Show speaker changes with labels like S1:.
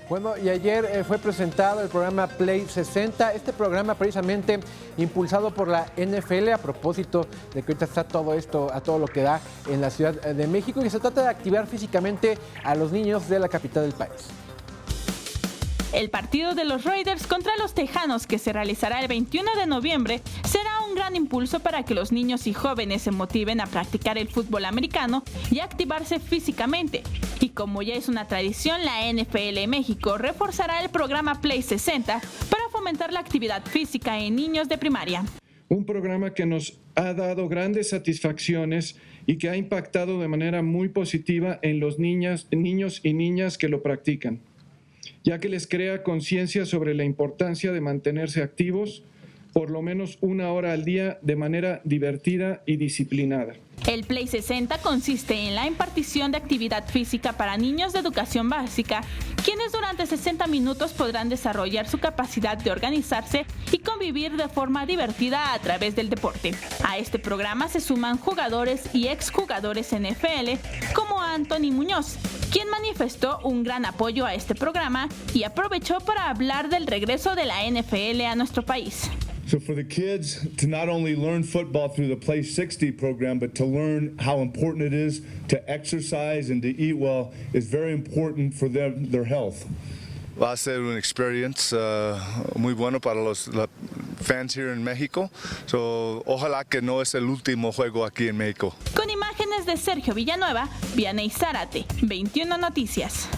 S1: Bueno, y ayer fue presentado el programa Play 60, este programa precisamente impulsado por la NFL a propósito de que ahorita está todo esto, a todo lo que da en la Ciudad de México, y se trata de activar físicamente a los niños de la capital del país.
S2: El partido de los Raiders contra los Tejanos, que se realizará el 21 de noviembre, será un gran impulso para que los niños y jóvenes se motiven a practicar el fútbol americano y activarse físicamente. Y como ya es una tradición, la NFL México reforzará el programa Play 60 para fomentar la actividad física en niños de primaria.
S3: Un programa que nos ha dado grandes satisfacciones y que ha impactado de manera muy positiva en los niños y niñas que lo practican, ya que les crea conciencia sobre la importancia de mantenerse activos por lo menos 1 hora al día de manera divertida y disciplinada.
S2: El Play 60 consiste en la impartición de actividad física para niños de educación básica, quienes durante 60 minutos podrán desarrollar su capacidad de organizarse y convivir de forma divertida a través del deporte. A este programa se suman jugadores y exjugadores NFL como Anthony Muñoz, quien manifestó un gran apoyo a este programa y aprovechó para hablar del regreso de la NFL a nuestro país.
S4: So for the kids to not only learn football through the Play 60 program, but to learn how important it is to exercise and to eat well is very important for their health.
S5: Va a ser una experiencia muy buena para los fans here en México. Ojalá que no es el último juego aquí en México.
S2: Con imágenes de Sergio Villanueva, Vianey Zárate, 21 Noticias.